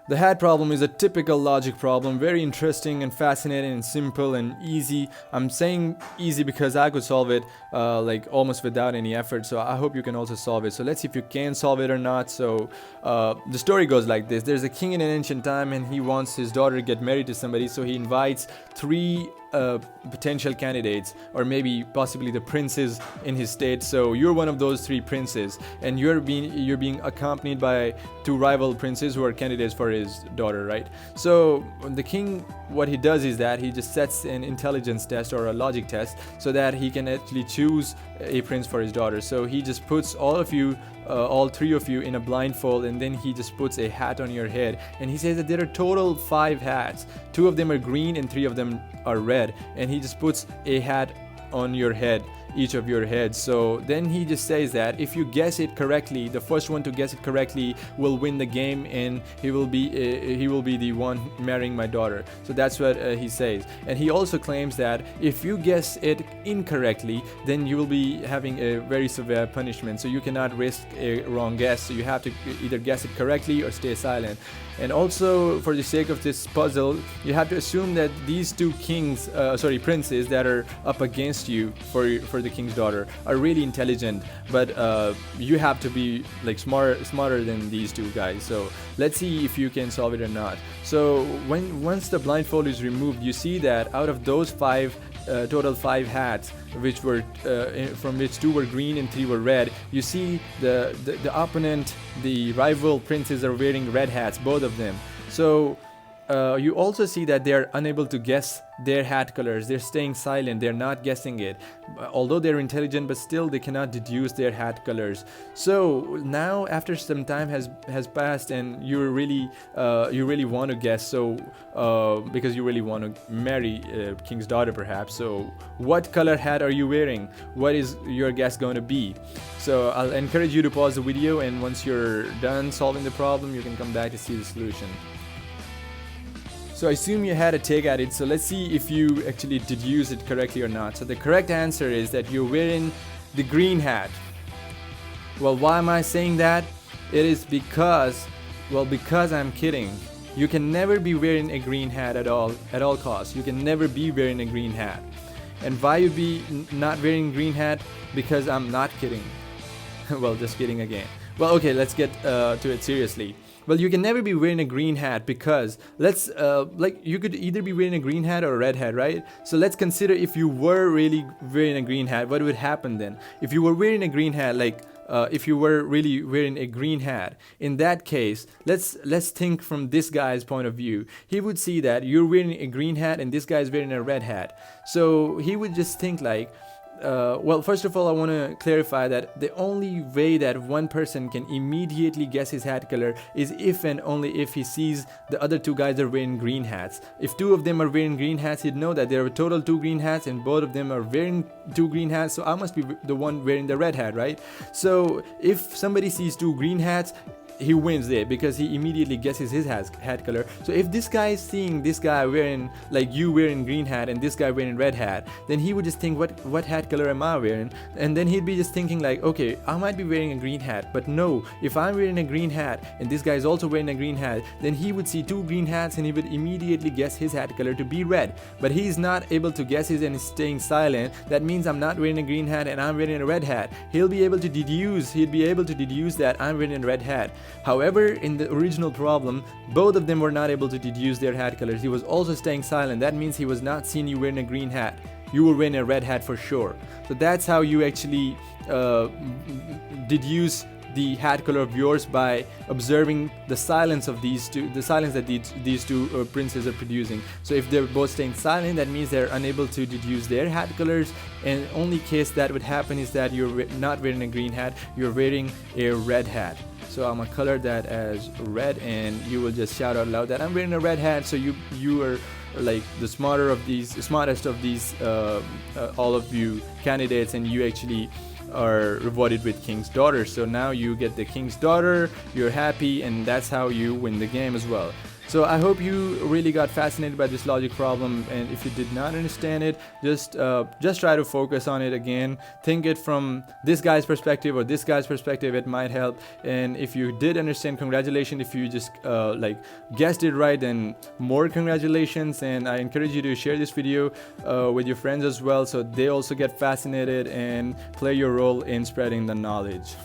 The hat problem is a typical logic problem, very interesting and fascinating and simple and easy. I'm saying easy because I could solve it like almost without any effort, so I hope you can also solve it. So let's see if you can solve it or not. So the story goes like this. There's a king in an ancient time and he wants his daughter to get married to somebody, so he invites three potential candidates, or maybe possibly the princes in his state. So you're one of those three princes, and you're being accompanied by two rival princes who are candidates for his daughter, right? So the king, what he does is that he just sets an intelligence test or a logic test so that he can actually choose a prince for his daughter. So he just puts all three of you in a blindfold, and then he just puts a hat on your head, and he says that there are total 5 hats. 2 of them are green and 3 of them are red, and he just puts a hat on your head, each of your heads. So then he just says that if you guess it correctly, the first one to guess it correctly will win the game, and he will be the one marrying my daughter. So that's what he says. And he also claims that if you guess it incorrectly, then you will be having a very severe punishment. So you cannot risk a wrong guess, so you have to either guess it correctly or stay silent. And also, for the sake of this puzzle, you have to assume that these two princes that are up against you for the king's daughter are really intelligent, but you have to be like smarter than these two guys. So let's see if you can solve it or not. So once the blindfold is removed, you see that out of those total 5 hats, which were from which 2 were green and 3 were red, you see the opponent, the rival princes, are wearing red hats, both of them. So you also see that they are unable to guess their hat colors. They're staying silent, they're not guessing it, although they're intelligent, but still they cannot deduce their hat colors. So now, after some time has passed, and you really want to guess, so because you really want to marry king's daughter perhaps, so what color hat are you wearing? What is your guess going to be? So I'll encourage you to pause the video, and once you're done solving the problem, you can come back to see the solution. So I assume you had a take at it, so let's see if you actually deduce it correctly or not. So the correct answer is that you're wearing the green hat. Well, why am I saying that? It is because I'm kidding. You can never be wearing a green hat at all costs. You can never be wearing a green hat. And why you be not wearing green hat? Because I'm not kidding. Well, just kidding again. Well, okay, let's get to it seriously. Well, you can never be wearing a green hat because you could either be wearing a green hat or a red hat, right? So let's consider if you were really wearing a green hat, what would happen then? If you were wearing a green hat, if you were really wearing a green hat, in that case, let's think from this guy's point of view. He would see that you're wearing a green hat and this guy is wearing a red hat. So he would just think like, well, first of all, I want to clarify that the only way that one person can immediately guess his hat color is if and only if he sees the other 2 guys are wearing green hats. If 2 of them are wearing green hats, he'd know that there are total 2 green hats and both of them are wearing 2 green hats, so I must be the one wearing the red hat, right? So if somebody sees 2 green hats, he wins there because he immediately guesses his hat color. So if this guy is seeing this guy wearing, like you wearing green hat and this guy wearing red hat, then he would just think, what hat color am I wearing? And then he'd be just thinking like, okay, I might be wearing a green hat, but no, if I'm wearing a green hat and this guy is also wearing a green hat, then he would see 2 green hats and he would immediately guess his hat color to be red. But he's not able to guess his and is staying silent. That means I'm not wearing a green hat and I'm wearing a red hat. He'd be able to deduce that I'm wearing a red hat. However, in the original problem, both of them were not able to deduce their hat colors. He was also staying silent. That means he was not seeing you wearing a green hat. You were wearing a red hat for sure. So that's how you actually deduce the hat color of yours, by observing the silence of these two, the silence that these two princes are producing. So if they're both staying silent, that means they're unable to deduce their hat colors, and only case that would happen is that you're not wearing a green hat, you're wearing a red hat. So I'm gonna color that as red, and you will just shout out loud that I'm wearing a red hat. So you are like the smartest of these all of you candidates, and you actually are rewarded with king's daughter. So now you get the king's daughter, you're happy, and that's how you win the game as well. So I hope you really got fascinated by this logic problem, and if you did not understand it, just try to focus on it again. Think it from this guy's perspective or this guy's perspective. It might help. And if you did understand, congratulations. If you just like guessed it right, then more congratulations. And I encourage you to share this video with your friends as well, so they also get fascinated and play your role in spreading the knowledge.